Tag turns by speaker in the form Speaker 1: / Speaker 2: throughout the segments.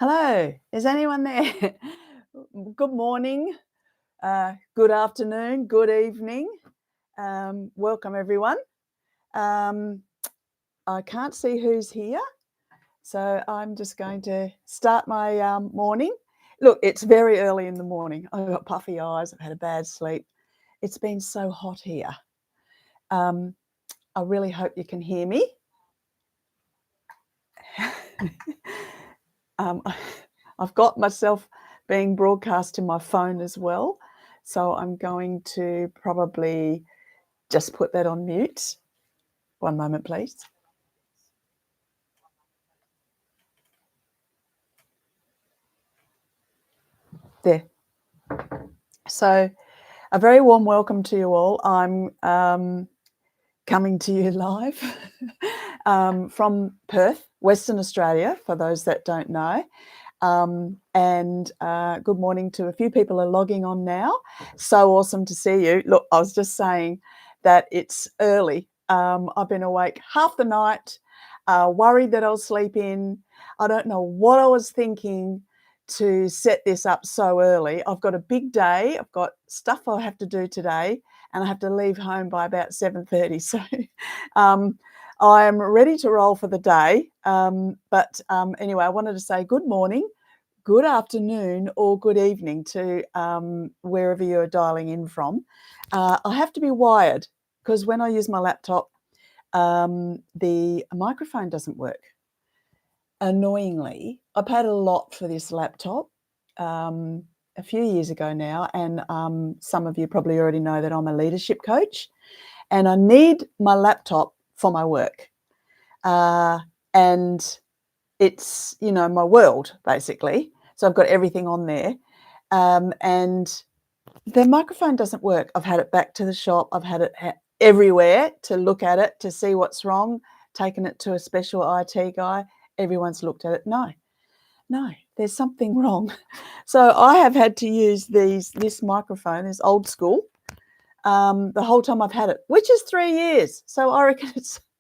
Speaker 1: Hello, is anyone there? Good morning, good afternoon, good evening. Welcome, everyone. I can't see who's here, so I'm just going to start my morning. Look, it's very early in the morning. I've got puffy eyes. I've had a bad sleep. It's been so hot here. I really hope you can hear me. I've got myself being broadcast to my phone as well, so I'm going to probably just put that on mute. One moment, please. There. So a very warm welcome to you all. I'm coming to you live from Perth, Western Australia, for those that don't know. Good morning to a few people are logging on now. So awesome to see you. Look, I was just saying that it's early. I've been awake half the night, worried that I'll sleep in. I don't know what I was thinking to set this up so early. I've got a big day. I've got stuff I have to do today, and I have to leave home by about 7:30. So I am ready to roll for the day. Anyway, I wanted to say good morning, good afternoon, or good evening to wherever you're dialing in from. I have to be wired because when I use my laptop, the microphone doesn't work. Annoyingly, I paid a lot for this laptop a few years ago now, and some of you probably already know that I'm a leadership coach, and I need my laptop for my work. And it's, my world, basically. So I've got everything on there. And the microphone doesn't work. I've had it back to the shop. I've had it everywhere to look at it, to see what's wrong, taken it to a special IT guy. Everyone's looked at it. No, there's something wrong. So I have had to use this microphone, is old school, the whole time I've had it, which is 3 years. So I reckon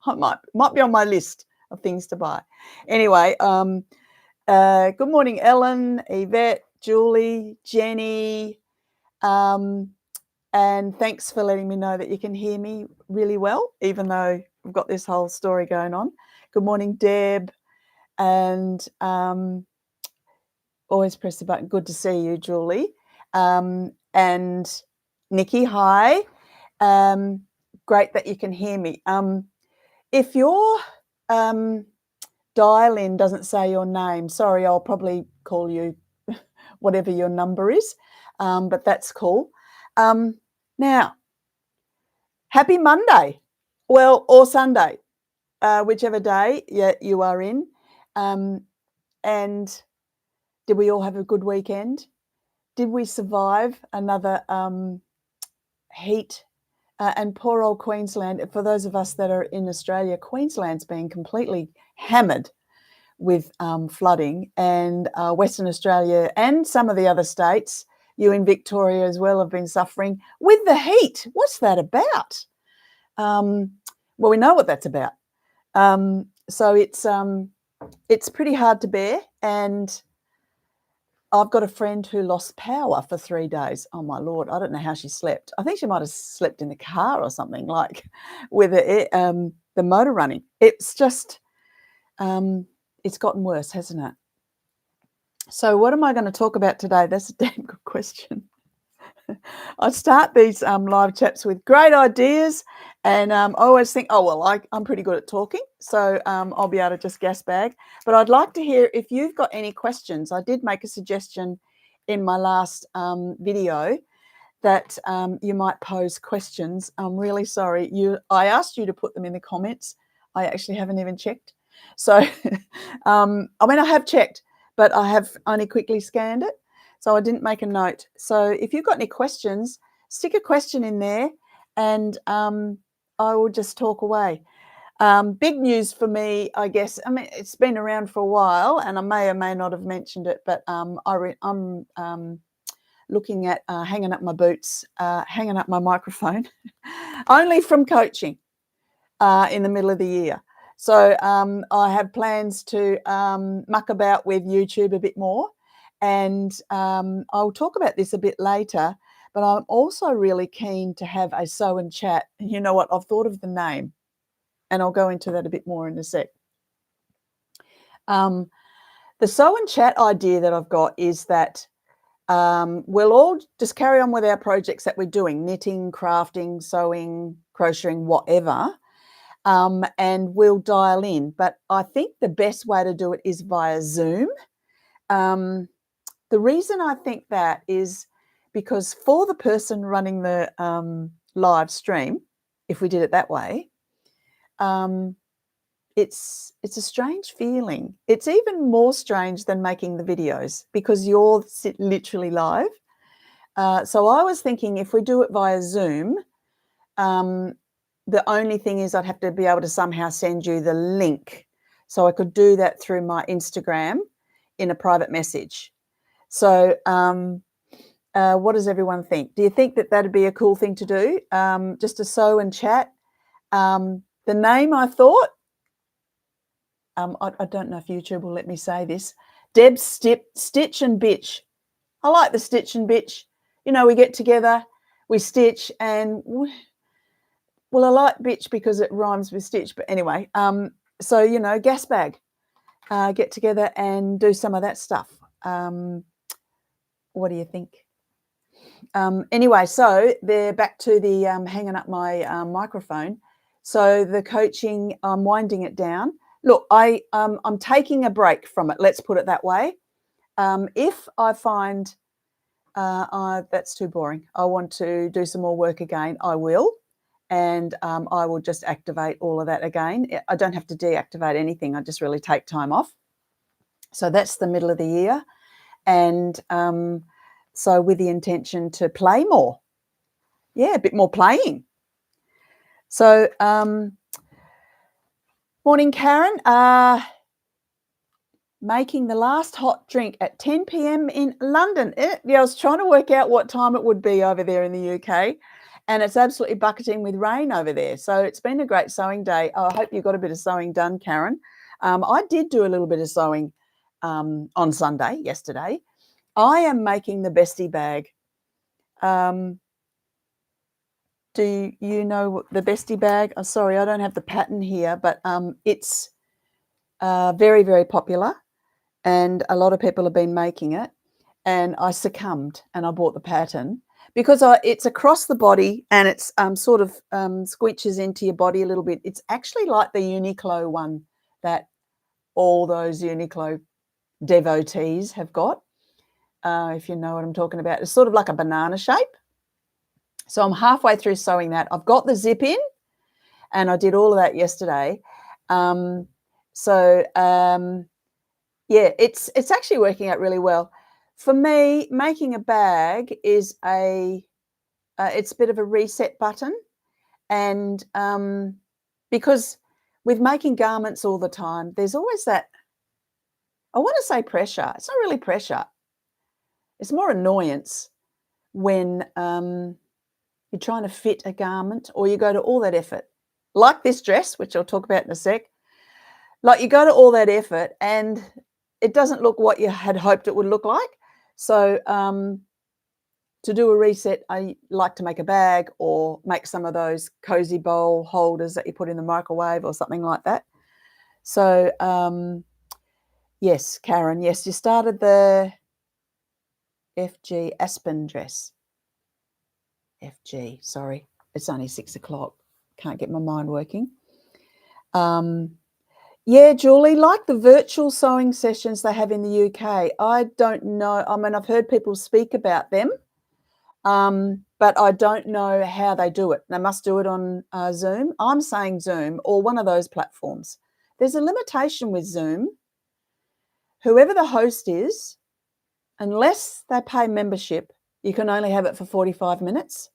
Speaker 1: I might be on my list of things to buy. Anyway, good morning, Ellen, Yvette, Julie, Jenny, and thanks for letting me know that you can hear me really well, even though I've got this whole story going on. Good morning, Deb, and always press the button. Good to see you, Julie, and Nikki. Hi, great that you can hear me. If your dial-in doesn't say your name, sorry, I'll probably call you whatever your number is, but that's cool. Now, happy Monday, well, or Sunday, whichever day you are in. And did we all have a good weekend? Did we survive another heat? And poor old Queensland, for those of us that are in Australia, Queensland's been completely hammered with flooding, and Western Australia and some of the other states, you in Victoria as well, have been suffering with the heat. What's that about? Well, we know what that's about. So it's pretty hard to bear, and I've got a friend who lost power for 3 days. Oh, my Lord, I don't know how she slept. I think she might have slept in the car or something, like with the motor running. It's just, it's gotten worse, hasn't it? So what am I going to talk about today? That's a damn good question. I start these live chats with great ideas, and I always think, oh, well, I'm pretty good at talking, so I'll be able to just gas bag. But I'd like to hear if you've got any questions. I did make a suggestion in my last video that you might pose questions. I'm really sorry. I asked you to put them in the comments. I actually haven't even checked. So, I mean, I have checked, but I have only quickly scanned it. So I didn't make a note. So if you've got any questions, stick a question in there, and I will just talk away. Big news for me, I guess. I mean, it's been around for a while, and I may or may not have mentioned it, but I'm looking at hanging up my boots, hanging up my microphone, only from coaching in the middle of the year. So I have plans to muck about with YouTube a bit more, and I'll talk about this a bit later, but I'm also really keen to have a sew and chat. And you know what? I've thought of the name, and I'll go into that a bit more in a sec. The sew and chat idea that I've got is that we'll all just carry on with our projects that we're doing, knitting, crafting, sewing, crocheting, whatever, and we'll dial in. But I think the best way to do it is via Zoom. The reason I think that is because for the person running the live stream, if we did it that way, it's a strange feeling. It's even more strange than making the videos because you're literally live. So I was thinking if we do it via Zoom, the only thing is I'd have to be able to somehow send you the link. So I could do that through my Instagram in a private message. So what does everyone think? Do you think that that'd be a cool thing to do? Just to sew and chat. The name I thought, I don't know if YouTube will let me say this. Deb's Stitch and Bitch. I like the Stitch and Bitch. You know, we get together, we stitch, and well, I like bitch because it rhymes with stitch. But anyway, so, you know, gas bag, get together and do some of that stuff. What do you think? Anyway, so they're back to the hanging up my microphone. So the coaching, I'm winding it down. Look, I'm taking a break from it. Let's put it that way. If I find that's too boring, I want to do some more work again, I will. And I will just activate all of that again. I don't have to deactivate anything. I just really take time off. So that's the middle of the year. And so with the intention to play more. Yeah, a bit more playing. So morning, Karen. Making the last hot drink at 10 p.m. in London. Yeah, I was trying to work out what time it would be over there in the UK, and it's absolutely bucketing with rain over there. So it's been a great sewing day. Oh, I hope you got a bit of sewing done, Karen. I did do a little bit of sewing on Sunday, yesterday. I am making the bestie bag. Do you know the bestie bag? Oh, sorry, I don't have the pattern here, but it's very, very popular. And a lot of people have been making it, and I succumbed and I bought the pattern because it's across the body and it's sort of squeeches into your body a little bit. It's actually like the Uniqlo one that all those Uniqlo devotees have got, if you know what I'm talking about. It's sort of like a banana shape. So I'm halfway through sewing that. I've got the zip in, and I did all of that yesterday. Yeah, it's actually working out really well. For me, making a bag is it's a bit of a reset button, and because with making garments all the time, there's always that, I want to say pressure. It's not really pressure. It's more annoyance when you're trying to fit a garment or you go to all that effort, like this dress, which I'll talk about in a sec. Like you go to all that effort and it doesn't look what you had hoped it would look like. So to do a reset, I like to make a bag or make some of those cozy bowl holders that you put in the microwave or something like that. So yes, Karen, yes, you started the FG Aspen dress. FG, sorry, it's only 6 o'clock. Can't get my mind working. Yeah, Julie, like the virtual sewing sessions they have in the UK, I don't know. I mean, I've heard people speak about them, but I don't know how they do it. They must do it on Zoom. I'm saying Zoom or one of those platforms. There's a limitation with Zoom. Whoever the host is, unless they pay membership, you can only have it for 45 minutes.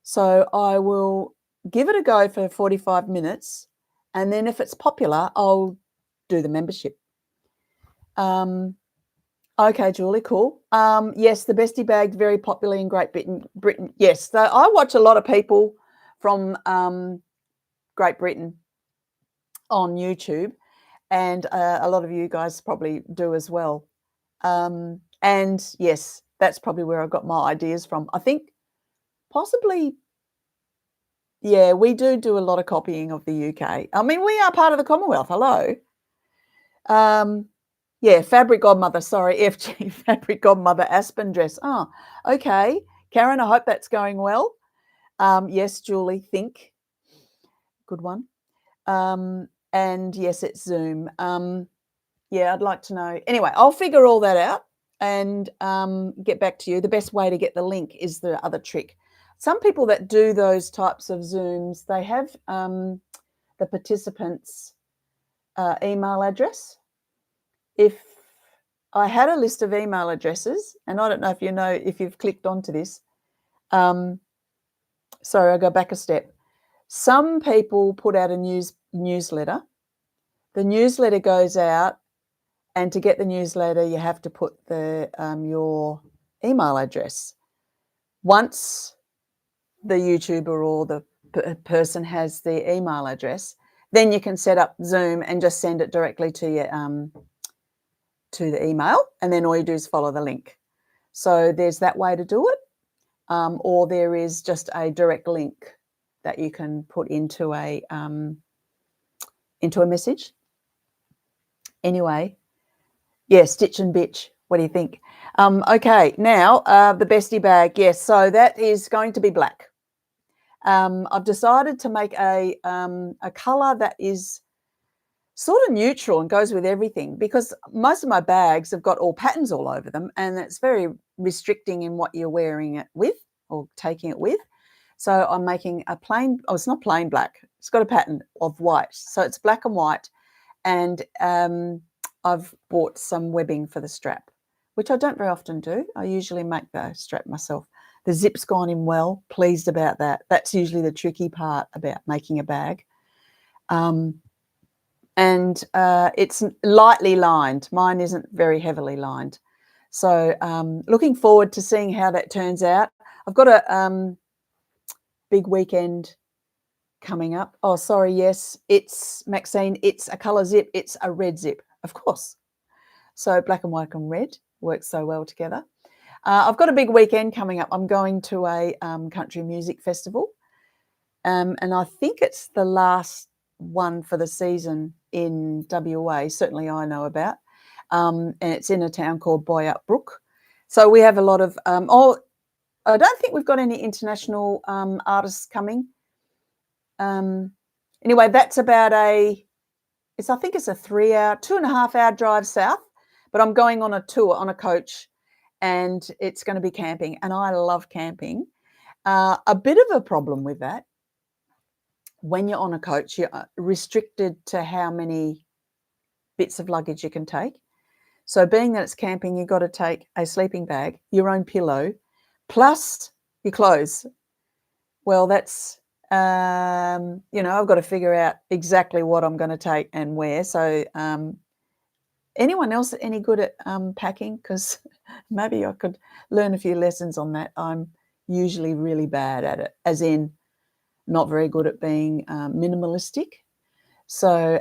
Speaker 1: So I will give it a go for 45 minutes. And then if it's popular, I'll do the membership. Okay, Julie, cool. Yes, the bestie bag, very popular in Great Britain. Yes, I watch a lot of people from Great Britain. on YouTube, and a lot of you guys probably do as well. And yes, that's probably where I got my ideas from. I think possibly, yeah, we do a lot of copying of the UK. I mean, we are part of the Commonwealth. Hello. Yeah, fabric godmother. Sorry, FG fabric godmother Aspen dress. Oh, okay. Karen, I hope that's going well. Yes, Julie, think. Good one. And yes, it's Zoom. Yeah, I'd like to know. Anyway, I'll figure all that out and get back to you. The best way to get the link is the other trick. Some people that do those types of Zooms, they have the participants' email address. If I had a list of email addresses, and I don't know if you know, if you've clicked onto this. Sorry, I'll go back a step. Some people put out a newsletter. The newsletter goes out, and to get the newsletter, you have to put the your email address. Once the YouTuber or the person has the email address, then you can set up Zoom and just send it directly to your to the email, and then all you do is follow the link. So there's that way to do it, or there is just a direct link that you can put into a message. Anyway, yeah, stitch and bitch. What do you think? Okay, now the bestie bag. Yes, so that is going to be black. I've decided to make a colour that is sort of neutral and goes with everything, because most of my bags have got all patterns all over them, and it's very restricting in what you're wearing it with or taking it with. So I'm making a plain, oh, it's not plain black. It's got a pattern of white. So it's black and white. And I've bought some webbing for the strap, which I don't very often do. I usually make the strap myself. The zip's gone in well, pleased about that. That's usually the tricky part about making a bag. And it's lightly lined. Mine isn't very heavily lined. So looking forward to seeing how that turns out. I've got a big weekend coming up. Oh, sorry, yes, it's Maxine. It's a colour zip. It's a red zip, of course. So black and white and red works so well together. I've got a big weekend coming up. I'm going to a country music festival, and I think it's the last one for the season in WA. Certainly I know about, and it's in a town called Boyup Brook. So we have a lot of I don't think we've got any international artists coming. Anyway, that's about I think it's a 3-hour, 2.5-hour drive south, but I'm going on a tour on a coach, and it's going to be camping, and I love camping. A bit of a problem with that, when you're on a coach, you're restricted to how many bits of luggage you can take. So being that it's camping, you've got to take a sleeping bag, your own pillow, plus your clothes. Well, that's, I've got to figure out exactly what I'm going to take and where. So anyone else any good at packing? Because maybe I could learn a few lessons on that. I'm usually really bad at it, as in not very good at being minimalistic. So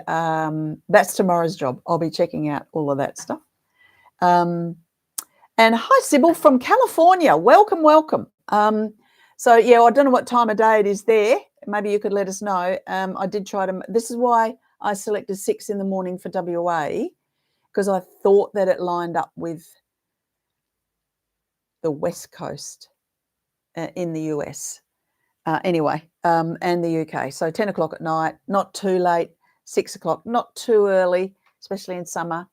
Speaker 1: that's tomorrow's job. I'll be checking out all of that stuff. And hi, Sybil from California. Welcome, welcome. So, yeah, I don't know what time of day it is there. Maybe you could let us know. I did try to, this is why I selected 6 in the morning for WA, because I thought that it lined up with the West Coast in the US. Anyway, and the UK. So 10 o'clock at night, not too late, 6 o'clock, not too early, especially in summer.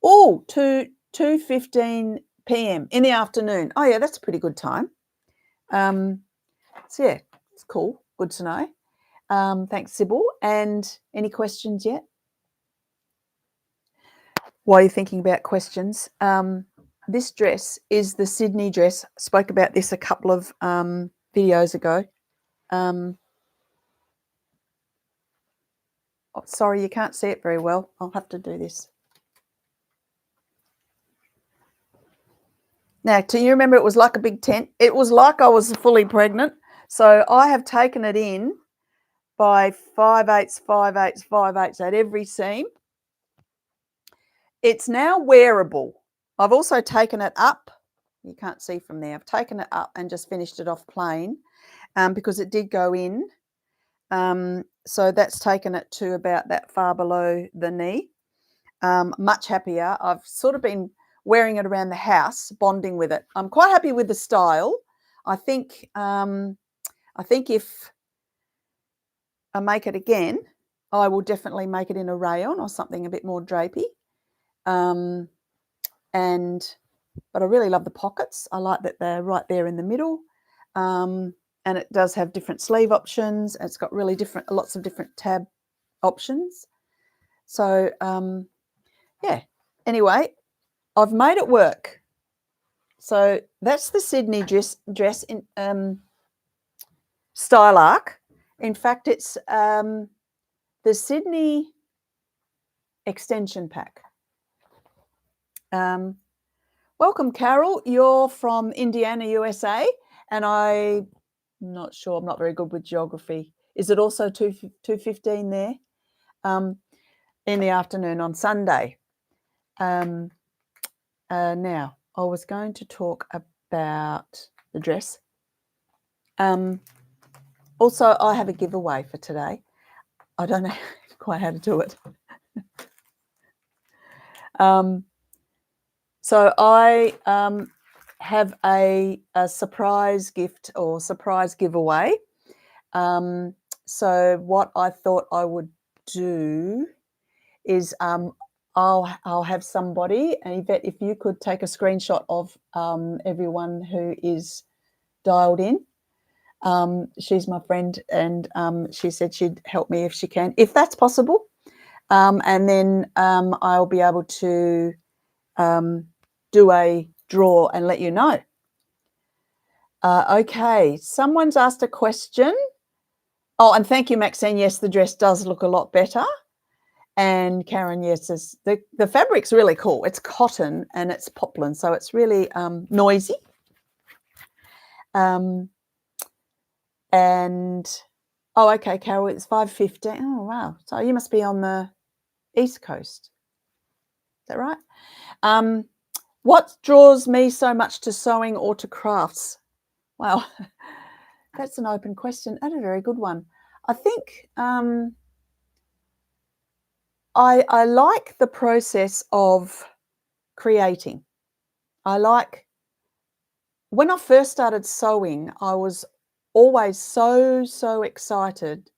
Speaker 1: 2:15 p.m. in the afternoon. Oh, yeah, that's a pretty good time. So, yeah, it's cool. Good to know. Thanks, Sybil. And any questions yet? While you're thinking about questions, this dress is the Sydney dress. I spoke about this a couple of videos ago. Sorry, you can't see it very well. I'll have to do this. Now, do you remember it was like a big tent? It was like I was fully pregnant. So I have taken it in by 5/8, 5/8, 5/8 at every seam. It's now wearable. I've also taken it up. You can't see from there. I've taken it up and just finished it off plain because it did go in. So that's taken it to about that far below the knee. Much happier. I've sort of been wearing it around the house, bonding with it. I'm quite happy with the style. I think if I make it again, I will definitely make it in a rayon or something a bit more drapey. But I really love the pockets. I like that they're right there in the middle. And it does have different sleeve options. It's got really lots of different tab options. So, yeah. Anyway, I've made it work. So that's the Sydney dress in style arc. In fact, it's the Sydney extension pack. Welcome, Carol. You're from Indiana, USA, and I'm not sure. I'm not very good with geography. Is it also 2:15 there? In the afternoon on Sunday. Now, I was going to talk about the dress. Also, I have a giveaway for today. I don't know quite how to do it. So I have a surprise gift or surprise giveaway. So what I thought I would do is I'll have somebody, and Yvette, if you could take a screenshot of everyone who is dialed in. She's my friend, and she said she'd help me if she can, if that's possible. And then I'll be able to do a draw and let you know. Okay, someone's asked a question. Oh, and thank you, Maxine. Yes, the dress does look a lot better. And Karen, yes, the fabric's really cool. It's cotton and it's poplin, so it's really noisy. And oh, okay, Carol, it's 5:15. Oh, wow. So you must be on the East Coast. Is that right? What draws me so much to sewing or to crafts? Well, that's an open question and a very good one. I think I like the process of creating. When I first started sewing, I was always so excited,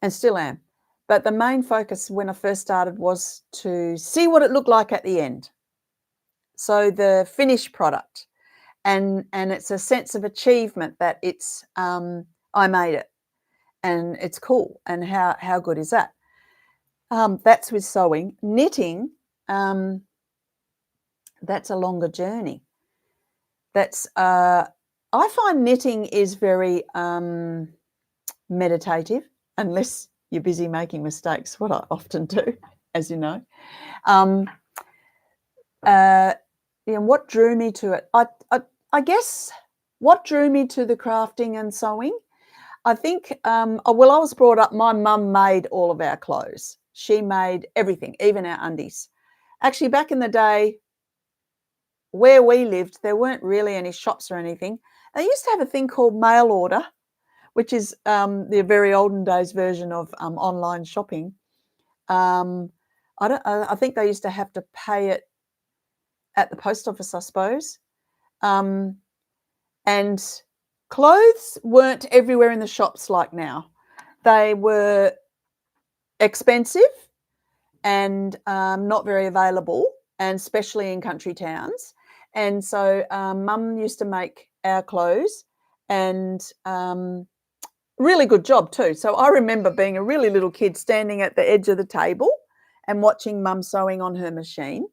Speaker 1: and still am. But the main focus when I first started was to see what it looked like at the end. So the finished product, and it's a sense of achievement that it's I made it, and it's cool. And how good is that? That's with sewing. Knitting, that's a longer journey. That's I find knitting is very meditative, unless you're busy making mistakes, what I often do, as you know. What drew me to it? I guess what drew me to the crafting and sewing, I think, I was brought up, my mum made all of our clothes. She made everything, even our undies. Actually, back in the day, where we lived, there weren't really any shops or anything. They used to have a thing called mail order, which is the very olden days version of online shopping. I think they used to have to pay it at the post office, I suppose. And clothes weren't everywhere in the shops like now. They were expensive and not very available, and especially in country towns. And so Mum used to make our clothes, and really good job too. So I remember being a really little kid standing at the edge of the table and watching Mum sewing on her machine,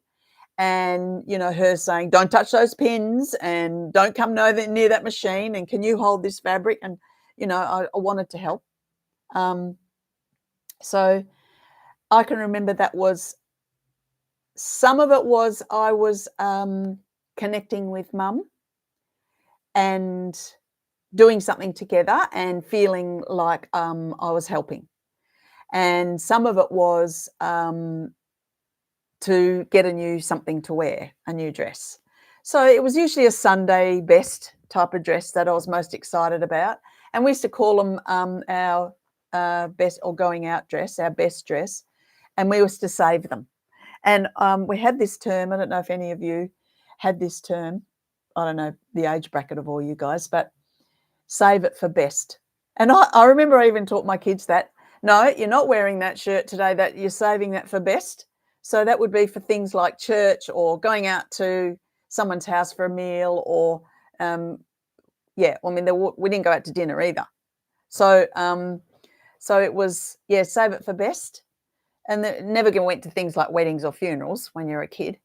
Speaker 1: and her saying, "Don't touch those pins, and don't come near that machine, and can you hold this fabric?" And I wanted to help. So I can remember that was some of it was I was connecting with Mum, and doing something together and feeling like I was helping. And some of it was to get a new something to wear, a new dress. So it was usually a Sunday best type of dress that I was most excited about. And we used to call them our best or going out dress, our best dress. And we used to save them. And we had this term, I don't know if any of you had this term. I don't know the age bracket of all you guys, but save it for best. And I remember I even taught my kids that. No, you're not wearing that shirt today, that you're saving that for best. So that would be for things like church or going out to someone's house for a meal or, yeah, I mean, we didn't go out to dinner either. So it was, yeah, save it for best. And never went to things like weddings or funerals when you're a kid.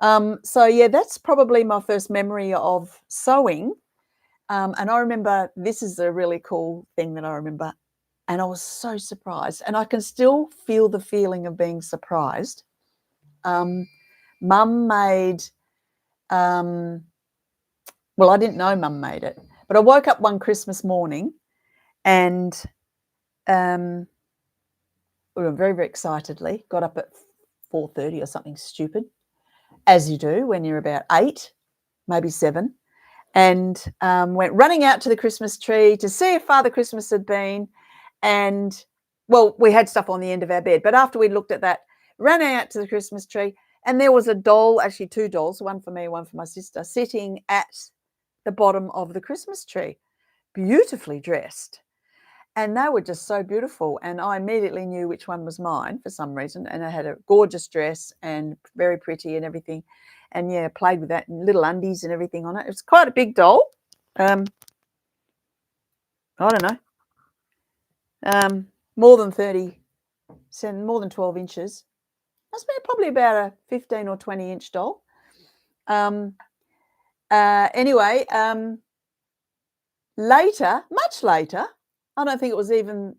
Speaker 1: So, yeah, that's probably my first memory of sewing. And I remember, this is a really cool thing that I remember. And I was so surprised. And I can still feel the feeling of being surprised. Mum made, well, I didn't know Mum made it. But I woke up one Christmas morning and we were very, very excitedly, got up at 4:30 or something stupid, as you do when you're about 8, maybe 7, and went running out to the Christmas tree to see if Father Christmas had been. And, well, we had stuff on the end of our bed, but after we looked at that, ran out to the Christmas tree, and there was a doll, actually 2 dolls, one for me, one for my sister, sitting at the bottom of the Christmas tree, beautifully dressed. And they were just so beautiful. And I immediately knew which one was mine for some reason. And I had a gorgeous dress and very pretty and everything. And yeah, played with that and little undies and everything on it. It was quite a big doll. I don't know, more than 30, more than 12 inches. Must be probably about a 15 or 20 inch doll. Anyway, later, much later, I don't think it was even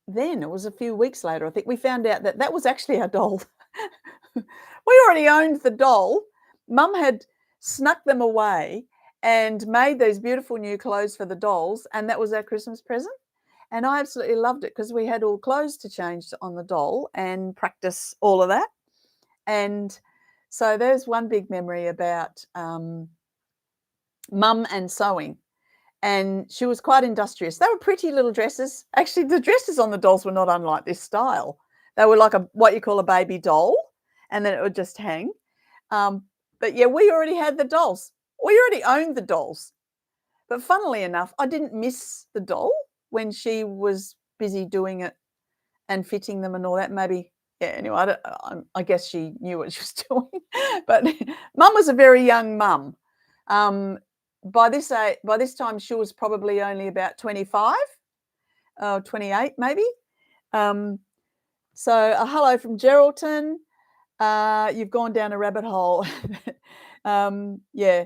Speaker 1: then, it was a few weeks later, I think we found out that that was actually our doll. We already owned the doll. Mum had snuck them away and made these beautiful new clothes for the dolls, and that was our Christmas present. And I absolutely loved it because we had all clothes to change on the doll and practice all of that. And so there's one big memory about Mum and sewing. And she was quite industrious. They were pretty little dresses. Actually, the dresses on the dolls were not unlike this style. They were like what you call a baby doll, and then it would just hang. But yeah, we already had the dolls. We already owned the dolls. But funnily enough, I didn't miss the doll when she was busy doing it and fitting them and all that. Maybe, yeah, anyway, I guess she knew what she was doing. But Mum was a very young mum. By this time, she was probably only about 25, 28 maybe. So a hello from Geraldton. You've gone down a rabbit hole. Yeah,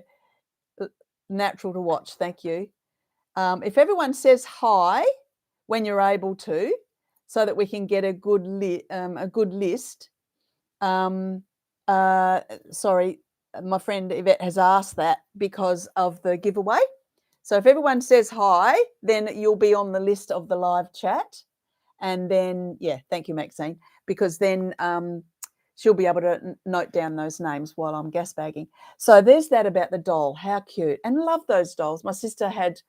Speaker 1: natural to watch. Thank you. If everyone says hi when you're able to, so that we can get a good list. Sorry, my friend Yvette has asked that because of the giveaway. So if everyone says hi, then you'll be on the list of the live chat. And then, yeah, thank you, Maxine, because then she'll be able to note down those names while I'm gas bagging. So there's that about the doll. How cute. And love those dolls. My sister had,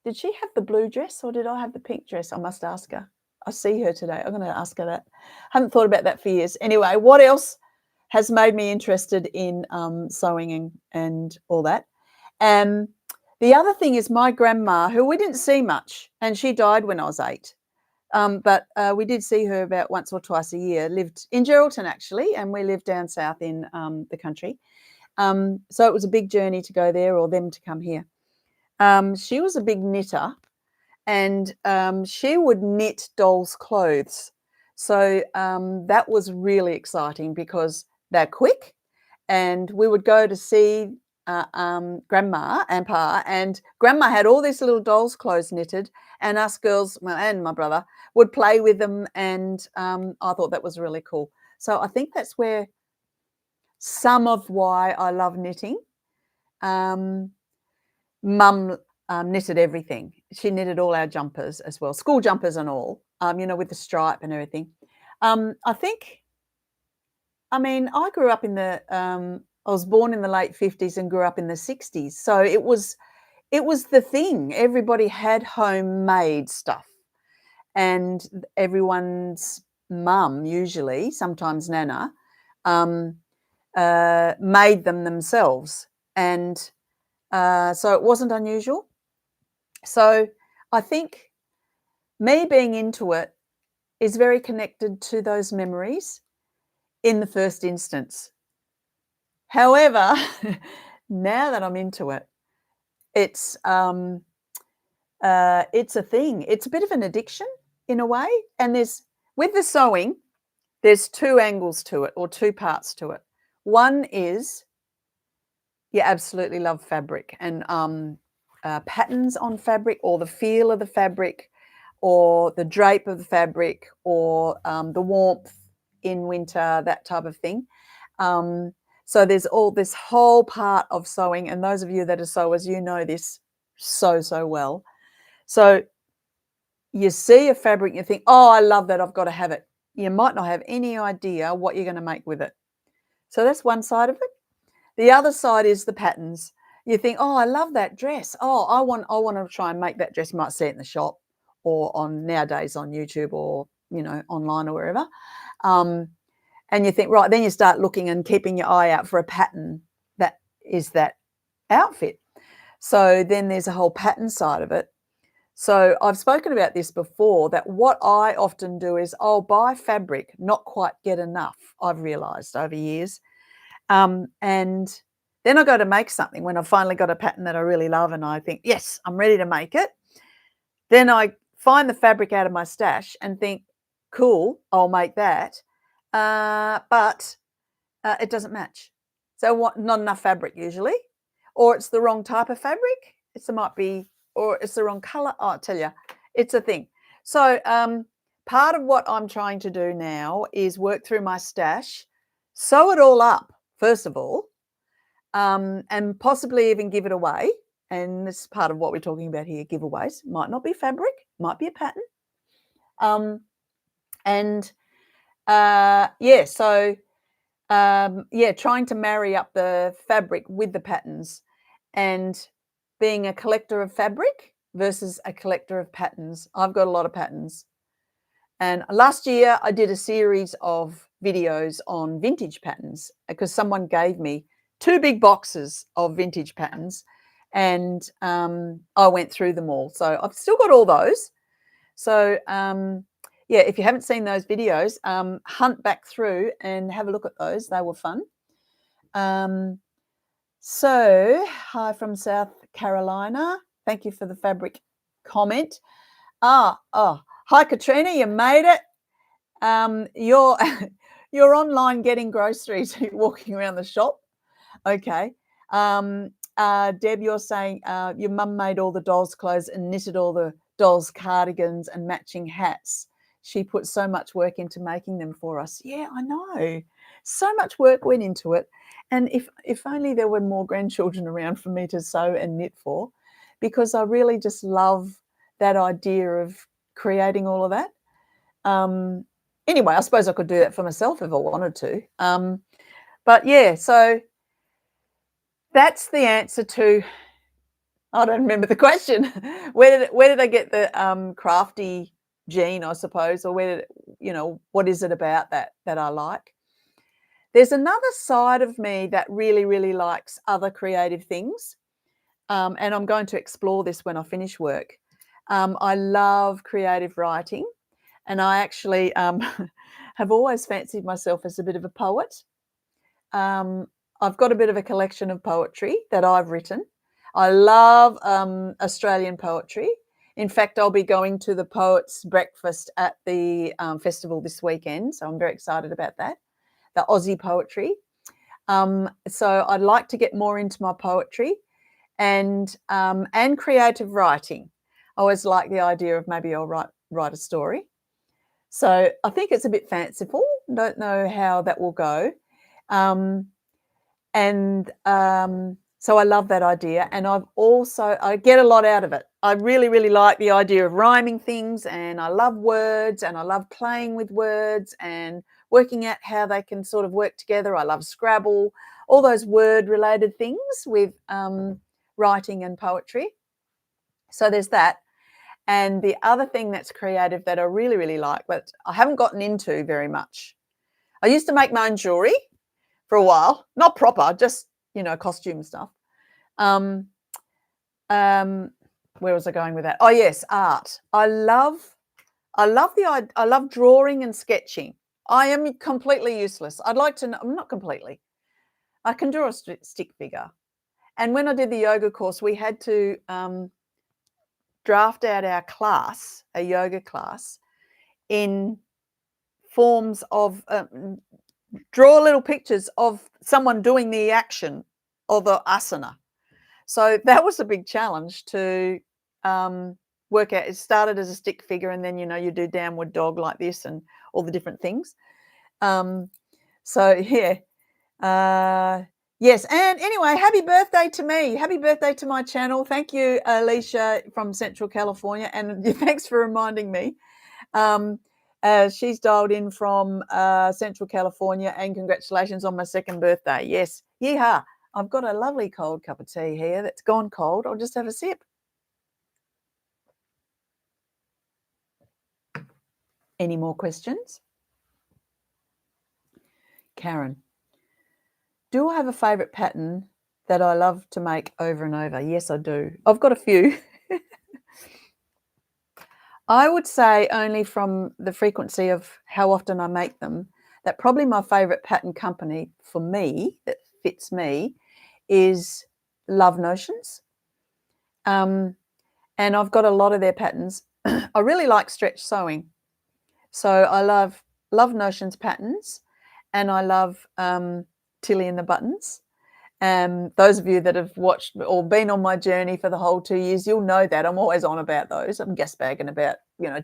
Speaker 1: did she have the blue dress or did I have the pink dress? I must ask her. I see her today. I'm going to ask her that. I haven't thought about that for years. Anyway, what else has made me interested in sewing and all that? The other thing is my grandma, who we didn't see much, and she died when I was 8. But we did see her about once or twice a year, lived in Geraldton actually, and we lived down south in the country. So it was a big journey to go there or them to come here. She was a big knitter, and she would knit dolls' clothes. So that was really exciting because they're quick, and we would go to see Grandma and Pa, and Grandma had all these little dolls' clothes knitted, and us girls, and my brother, would play with them, and I thought that was really cool. So I think that's where some of why I love knitting. Mum knitted everything. She knitted all our jumpers as well, school jumpers and all, with the stripe and everything. I grew up I was born in the late 50s and grew up in the 60s. So it was the thing. Everybody had homemade stuff, and everyone's mum, usually, sometimes Nana, made them themselves. And so it wasn't unusual. So I think me being into it is very connected to those memories in the first instance. However, now that I'm into it, it's a thing. It's a bit of an addiction in a way. And with the sewing, there's two angles to it, or two parts to it. One is you absolutely love fabric and patterns on fabric, or the feel of the fabric, or the drape of the fabric, or the warmth in winter, that type of thing. So there's all this whole part of sewing, and those of you that are sewers, you know this so well. So you see a fabric, you think, oh, I love that, I've got to have it. You might not have any idea what you're going to make with it. So that's one side of it. The other side is the patterns. You think, oh, I love that dress. Oh, I want to try and make that dress. You might see it in the shop, or nowadays on YouTube, or online or wherever. And you think, right, then you start looking and keeping your eye out for a pattern that is that outfit. So then there's a whole pattern side of it. So I've spoken about this before, that what I often do is I'll buy fabric, not quite get enough, I've realised over years. And then I go to make something when I've finally got a pattern that I really love, and I think, yes, I'm ready to make it. Then I find the fabric out of my stash and think, cool, I'll make that. But it doesn't match. So not enough fabric usually, or it's the wrong type of fabric. Or it's the wrong color. Oh, I'll tell you, it's a thing. So part of what I'm trying to do now is work through my stash, sew it all up, first of all, and possibly even give it away. And this is part of what we're talking about here, giveaways. Might not be fabric, might be a pattern. Trying to marry up the fabric with the patterns, and being a collector of fabric versus a collector of patterns. I've got a lot of patterns. And last year I did a series of videos on vintage patterns, because someone gave me 2 big boxes of vintage patterns, and I went through them all. So I've still got all those. So if you haven't seen those videos, hunt back through and have a look at those. They were fun. So hi from South Carolina. Thank you for the fabric comment. Hi Katrina, you made it. You're online getting groceries, walking around the shop. Okay. Deb, you're saying your mum made all the dolls' clothes and knitted all the dolls' cardigans and matching hats. She put so much work into making them for us. Yeah, I know. So much work went into it. And if only there were more grandchildren around for me to sew and knit for, because I really just love that idea of creating all of that. Anyway, I suppose I could do that for myself if I wanted to. But yeah, so that's the answer to, I don't remember the question. Where did I get the crafty gene, I suppose, or what is it about that I like? There's another side of me that really, really likes other creative things, and I'm going to explore this when I finish work. I love creative writing, and I actually have always fancied myself as a bit of a poet. I've got a bit of a collection of poetry that I've written. I love Australian poetry. In fact, I'll be going to the Poets' Breakfast at the festival this weekend, so I'm very excited about that, the Aussie poetry. So I'd like to get more into my poetry and creative writing. I always like the idea of maybe I'll write a story. So I think it's a bit fanciful. Don't know how that will go. So I love that idea, and I get a lot out of it. I really, really like the idea of rhyming things, and I love words, and I love playing with words and working out how they can sort of work together. I love Scrabble, all those word-related things with writing and poetry. So there's that. And the other thing that's creative that I really, really like, but I haven't gotten into very much. I used to make my own jewelry for a while, not proper, just, costume stuff. Um, um, where was I going with that? Oh yes, art. I love drawing and sketching. I am completely useless. I'd like to know, I'm not completely. I can draw a stick figure. And when I did the yoga course, we had to draft out our class, a yoga class, in forms of draw little pictures of someone doing the action of the asana. So that was a big challenge to work out. It started as a stick figure, and then you do downward dog like this, and all the different things. So yeah, yes. And anyway, happy birthday to me! Happy birthday to my channel! Thank you, Alicia from Central California, and thanks for reminding me. She's dialed in from Central California, and congratulations on my second birthday. Yes, yeehaw. I've got a lovely cold cup of tea here that's gone cold. I'll just have a sip. Any more questions? Karen, do I have a favourite pattern that I love to make over and over? Yes, I do. I've got a few. I would say, only from the frequency of how often I make them, that probably my favourite pattern company for me, that fits me, is Love Notions. And I've got a lot of their patterns. I really like stretch sewing. So I love Notions patterns, and I love Tilly and the Buttons. Those of you that have watched or been on my journey for the whole 2 years, you'll know that I'm always on about those. I'm guest bagging about,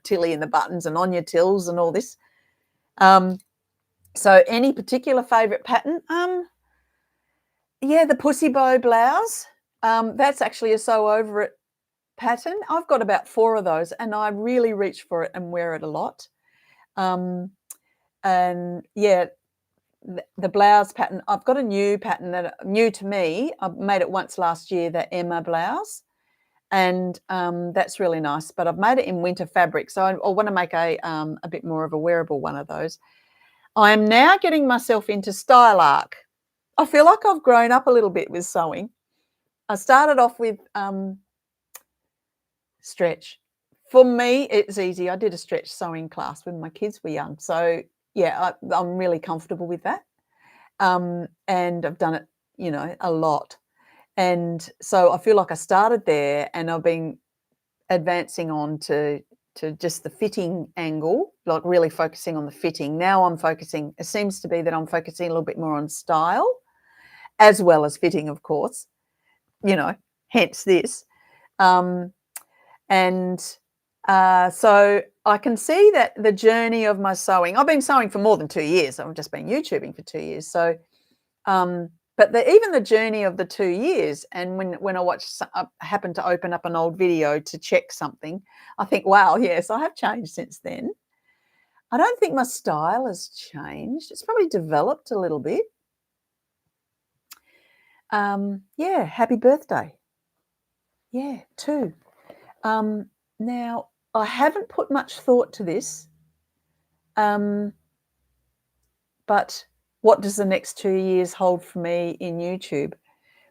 Speaker 1: Tilly and the Buttons and Anya Tills and all this. So any particular favourite pattern? Yeah, the Pussy Bow blouse. That's actually a sew over it pattern. I've got about 4 of those, and I really reach for it and wear it a lot. And yeah, the blouse pattern, I've got a new pattern that new to me. I made it once last year, the Emma blouse, and that's really nice. But I've made it in winter fabric, so I want to make a bit more of a wearable one of those. I am now getting myself into style arc. I feel like I've grown up a little bit with sewing. I started off with stretch. For me, it's easy. I did a stretch sewing class when my kids were young, so yeah, I'm really comfortable with that. And I've done it, a lot. And so I feel like I started there, and I've been advancing on to just the fitting angle, like really focusing on the fitting. Now it seems to be that I'm focusing a little bit more on style as well as fitting, of course, hence this. So I can see that the journey of my sewing, I've been sewing for more than 2 years. I've just been YouTubing for 2 years. So, but even the journey of the 2 years, and when I happen to open up an old video to check something, I think, wow, yes, I have changed since then. I don't think my style has changed. It's probably developed a little bit. Yeah, happy birthday. Yeah, 2. Now, I haven't put much thought to this, but what does the next 2 years hold for me in YouTube?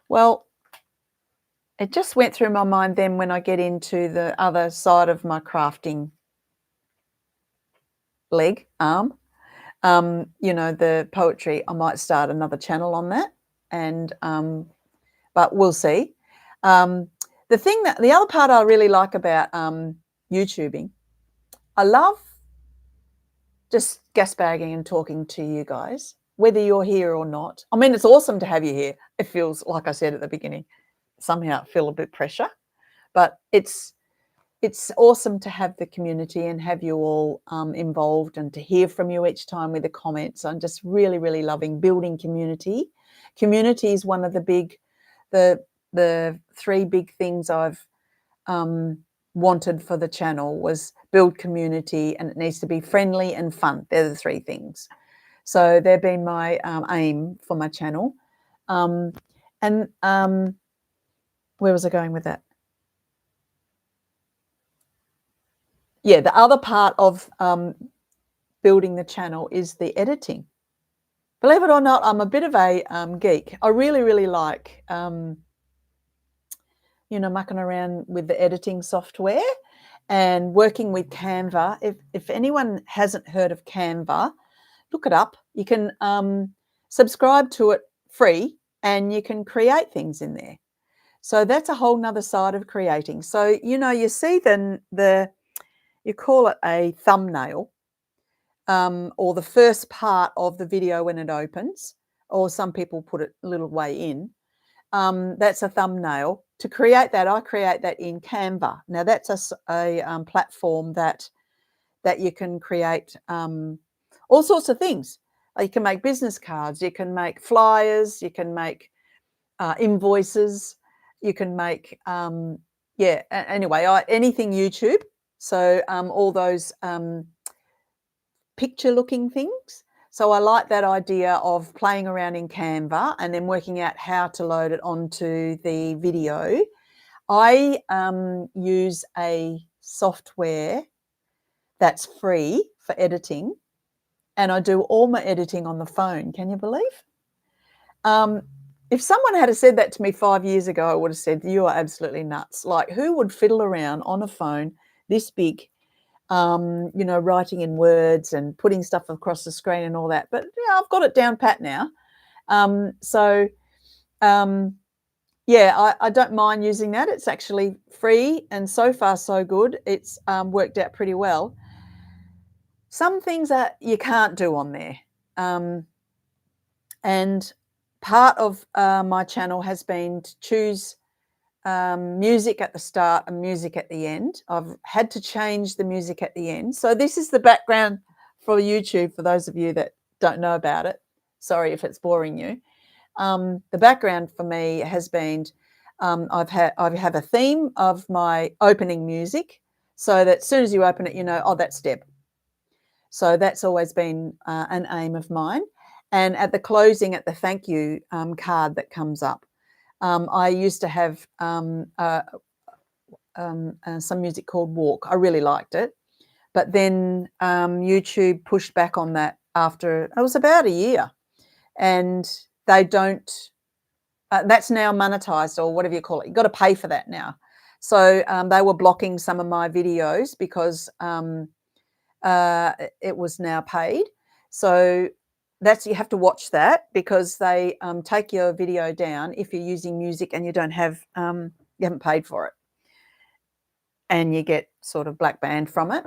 Speaker 1: Well, it just went through my mind then when I get into the other side of my crafting arm, the poetry. I might start another channel on that, and but we'll see. The other part I really like about YouTubing, I love just guest bagging and talking to you guys, whether you're here or not. I mean, it's awesome to have you here. It feels, like I said at the beginning, somehow I feel a bit pressure, but it's awesome to have the community and have you all involved, and to hear from you each time with the comments. I'm just really, really loving building community. Community is one of the the three big things I've wanted for the channel was build community, and it needs to be friendly and fun. They're the three things. So they've been my aim for my channel. And where was I going with that? Yeah, the other part of building the channel is the editing. Believe it or not, I'm a bit of a geek. I really, really like, mucking around with the editing software and working with Canva. If anyone hasn't heard of Canva, look it up. You can subscribe to it free, and you can create things in there. So that's a whole nother side of creating. So, you see you call it a thumbnail, or the first part of the video when it opens, or some people put it a little way in. That's a thumbnail. To create that, I create that in Canva. Now, that's a platform that you can create all sorts of things. You can make business cards, you can make flyers, you can make invoices, you can make, anyway, anything YouTube. So all those picture-looking things. So I like that idea of playing around in Canva and then working out how to load it onto the video. I use a software that's free for editing, and I do all my editing on the phone. Can you believe? If someone had said that to me 5 years ago, I would have said, you are absolutely nuts. Like, who would fiddle around on a phone this big, writing in words and putting stuff across the screen and all that? But yeah, I've got it down pat now. I don't mind using that. It's actually free, and so far so good. It's worked out pretty well. Some things that you can't do on there. And part of my channel has been to choose music at the start and music at the end. I've had to change the music at the end. So this is the background for YouTube, for those of you that don't know about it. Sorry if it's boring you. The background for me has been, I have a theme of my opening music, so that as soon as you open it, oh, that's Deb. So that's always been an aim of mine. And at the closing, at the thank you card that comes up, I used to have some music called Walk. I really liked it. But then YouTube pushed back on that after, it was about a year. And they don't, that's now monetized, or whatever you call it. You've got to pay for that now. So they were blocking some of my videos because it was now paid. So you have to watch that, because they take your video down if you're using music and you don't have, you haven't paid for it, and you get sort of black banned from it.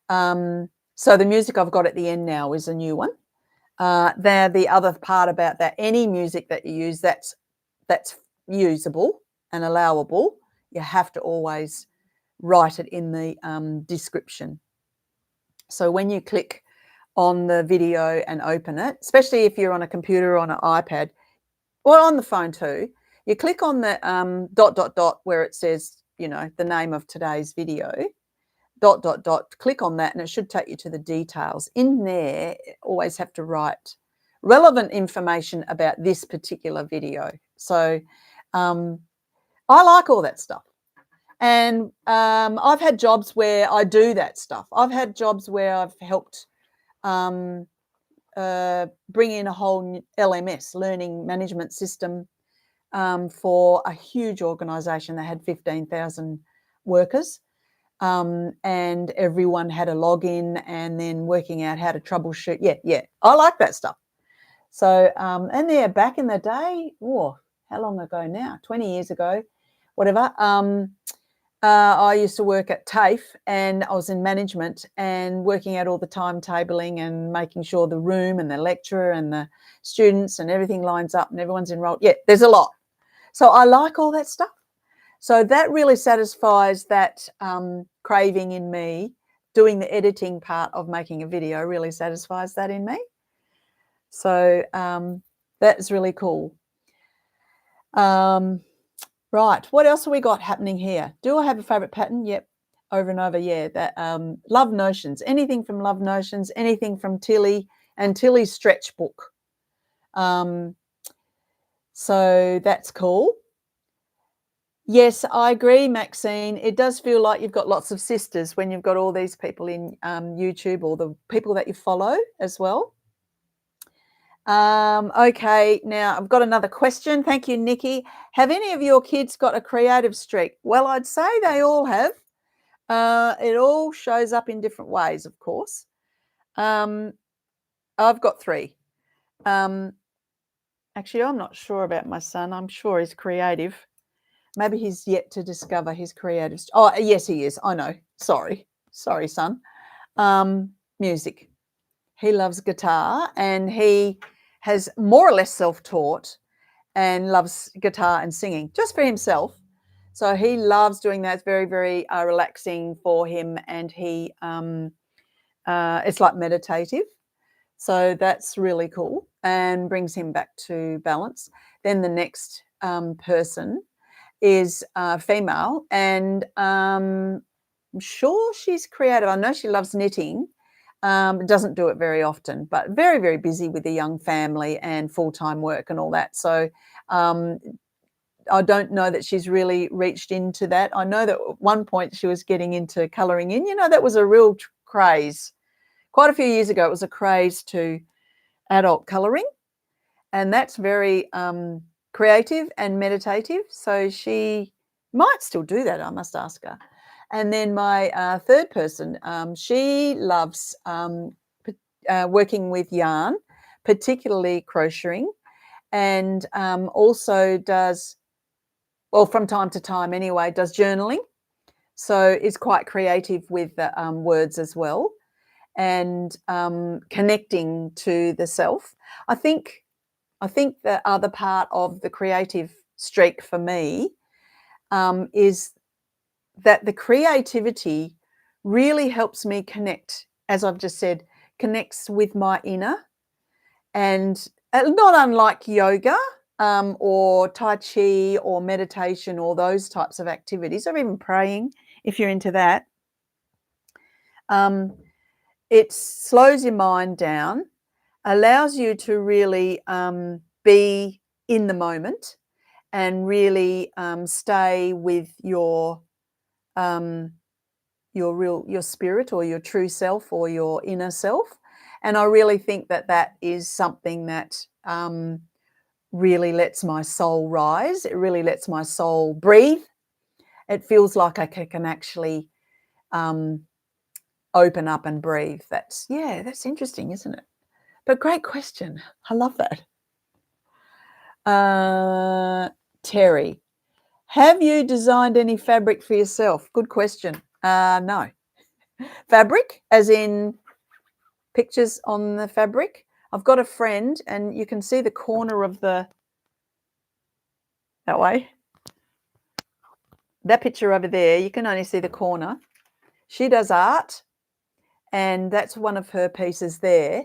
Speaker 1: So the music I've got at the end now is a new one. The other part about that, any music that you use that's usable and allowable, you have to always write it in the description. So when you click on the video and open it, especially if you're on a computer or on an iPad, or on the phone too, you click on the ... where it says, the name of today's video, ... click on that, and it should take you to the details. In there, always have to write relevant information about this particular video. So I like all that stuff. And I've had jobs where I do that stuff. I've had jobs where I've helped bring in a whole LMS, learning management system, for a huge organisation that had 15,000 workers. And everyone had a login, and then working out how to troubleshoot. Yeah, I like that stuff. So, and yeah, back in the day, how long ago now? 20 years ago, whatever. I used to work at TAFE, and I was in management and working out all the timetabling and making sure the room and the lecturer and the students and everything lines up and everyone's enrolled. Yeah, there's a lot. So I like all that stuff. So that really satisfies that craving in me. Doing the editing part of making a video really satisfies that in me. So that is really cool. Right, what else have we got happening here? Do I have a favourite pattern? Yep, over and over, yeah. That Love Notions, anything from Love Notions, anything from Tilly and Tilly's stretch book. So that's cool. Yes, I agree, Maxine. It does feel like you've got lots of sisters when you've got all these people in YouTube, or the people that you follow as well. Okay, now I've got another question. Thank you, Nikki. Have any of your kids got a creative streak? Well, I'd say they all have. It all shows up in different ways, of course. I've got 3. Actually, I'm not sure about my son. I'm sure he's creative. Maybe he's yet to discover his creative. Oh, yes, he is. I know. Sorry, son. Music. He loves guitar, and he has more or less self-taught and loves guitar and singing just for himself. So he loves doing that. It's very, very relaxing for him, and he it's like meditative. So that's really cool and brings him back to balance. Then the next person is female, and I'm sure she's creative. I know she loves knitting. Doesn't do it very often, but very, very busy with a young family and full-time work and all that. So I don't know that she's really reached into that. I know that at one point she was getting into colouring in. That was a real craze. Quite a few years ago, it was a craze to adult colouring, and that's very creative and meditative. So she might still do that. I must ask her. And then my third person, she loves working with yarn, particularly crocheting, and also does, well, from time to time anyway, does journaling. So is quite creative with the words as well, and connecting to the self. I think the other part of the creative streak for me is that the creativity really helps me connect, as I've just said, connects with my inner, and not unlike yoga or Tai Chi or meditation or those types of activities, or even praying, if you're into that. It slows your mind down, allows you to really be in the moment, and really stay with your spirit, or your true self, or your inner self. And I really think that that is something that really lets my soul rise. It really lets my soul breathe. It feels like I can actually open up and breathe. That's interesting, isn't it? But great question. I love that. Terry, have you designed any fabric for yourself? Good question. No. Fabric, as in pictures on the fabric. I've got a friend, and you can see the corner of that way. That picture over there, you can only see the corner. She does art, and that's one of her pieces there.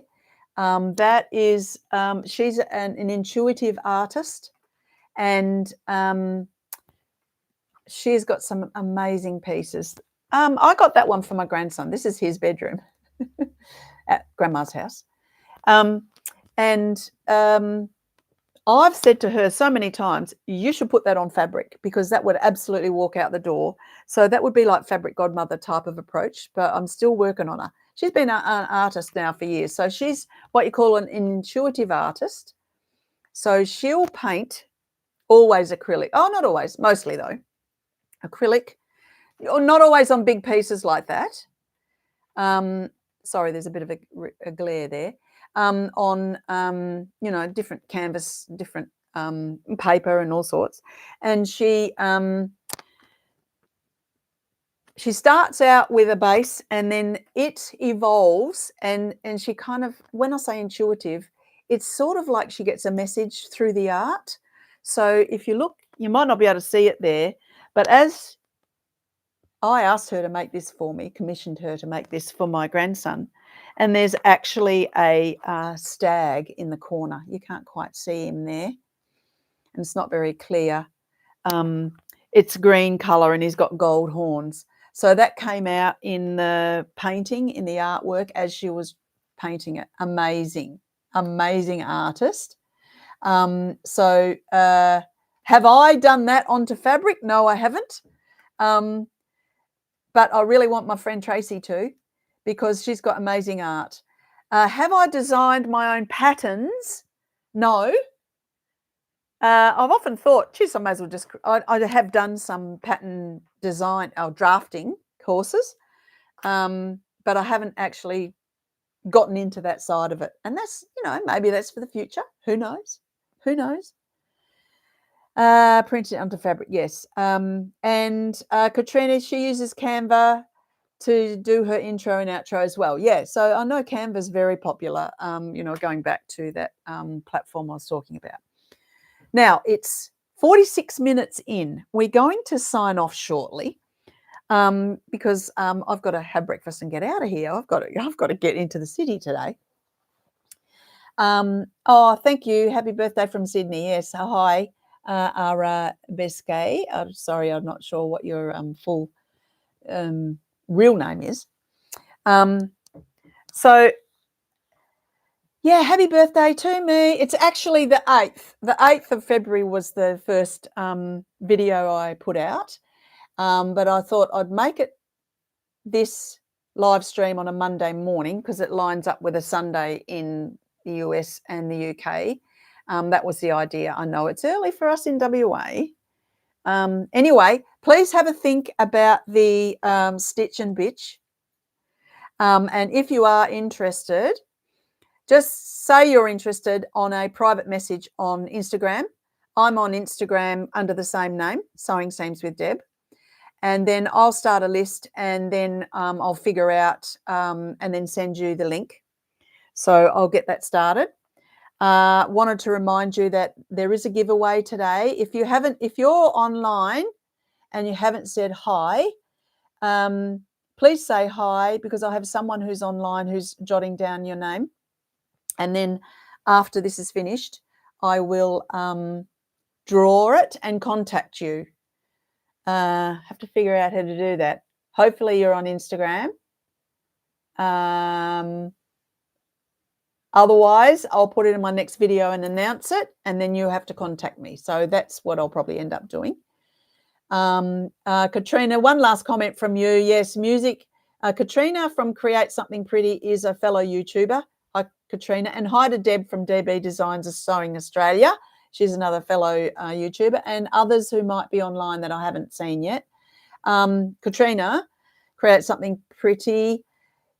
Speaker 1: That is, she's an intuitive artist, and she's got some amazing pieces. I got that one for my grandson. This is his bedroom at Grandma's house. I've said to her so many times, you should put that on fabric, because that would absolutely walk out the door. So that would be like fabric godmother type of approach, but I'm still working on her. She's been an artist now for years. So she's what you call an intuitive artist. So she'll paint always acrylic. Oh, not always, mostly though. Acrylic, or not always on big pieces like that. Sorry, there's a bit of a glare there. On different canvas, different paper and all sorts. And she starts out with a base, and then it evolves, and she kind of, when I say intuitive, it's sort of like she gets a message through the art. So if you look, you might not be able to see it there, but as I asked her to make this for me, commissioned her to make this for my grandson, and there's actually a stag in the corner. You can't quite see him there. and it's not very clear. It's green colour and he's got gold horns. So that came out in the painting, in the artwork as she was painting it. Amazing, amazing artist. So have I done that onto fabric? No, I haven't. But I really want my friend Tracy to, because she's got amazing art. Have I designed my own patterns? No. I've often thought, geez, I may as well just, I have done some pattern design or drafting courses, but I haven't actually gotten into that side of it. And that's, maybe that's for the future. Who knows? Who knows? Printed onto fabric, yes. And Katrina, she uses Canva to do her intro and outro as well. Yeah, so I know Canva's very popular, going back to that platform I was talking about. Now, it's 46 minutes in. We're going to sign off shortly because I've got to have breakfast and get out of here. I've got to get into the city today. Oh, thank you. Happy birthday from Sydney. Yes, hi, Ara Beskay. I'm sorry, I'm not sure what your full real name is. So yeah, happy birthday to me. It's actually the 8th. The 8th of February was the first video I put out, but I thought I'd make it this live stream on a Monday morning because it lines up with a Sunday in the US and the UK. That was the idea. I know it's early for us in WA. Anyway, please have a think about the Stitch and Bitch. And if you are interested, just say you're interested on a private message on Instagram. I'm on Instagram under the same name, Sewing Seams with Deb. And then I'll start a list and then I'll figure out and then send you the link. So I'll get that started. Wanted to remind you that there is a giveaway today. If you're online and you haven't said hi, please say hi, because I have someone who's online who's jotting down your name. And then after this is finished, I will draw it and contact you. Have to figure out how to do that. Hopefully you're on Instagram. Otherwise, I'll put it in my next video and announce it, and then you have to contact me. So that's what I'll probably end up doing. Katrina, one last comment from you. Yes, music. Katrina from Create Something Pretty is a fellow YouTuber. Hi, Katrina. And hi to Deb from DB Designs of Sewing Australia. She's another fellow YouTuber, and others who might be online that I haven't seen yet. Katrina, Create Something Pretty.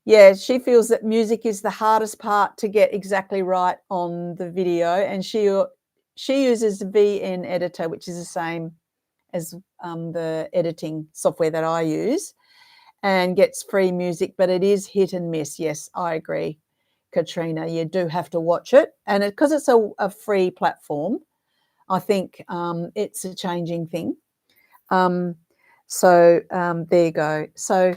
Speaker 1: Yeah, she feels that music is the hardest part to get exactly right on the video, and she uses VN Editor, which is the same as the editing software that I use, and gets free music, but it is hit and miss. Yes, I agree, Katrina. You do have to watch it, and because it's a free platform, I think it's a changing thing. So there you go. So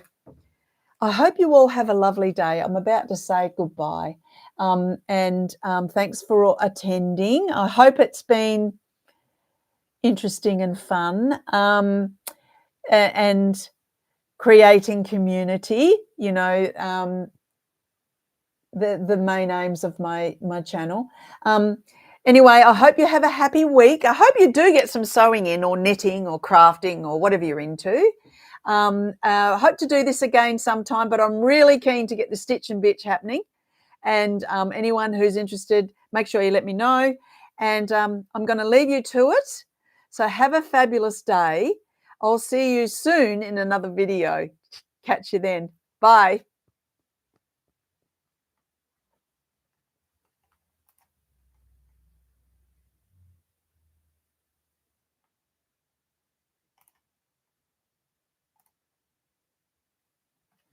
Speaker 1: I hope you all have a lovely day. I'm about to say goodbye. And thanks for attending. I hope it's been interesting and fun and creating community, the main aims of my channel. Anyway, I hope you have a happy week. I hope you do get some sewing in, or knitting or crafting or whatever you're into. I hope to do this again sometime, but I'm really keen to get the Stitch and Bitch happening. And anyone who's interested, make sure you let me know. And I'm going to leave you to it. So have a fabulous day. I'll see you soon in another video. Catch you then. Bye.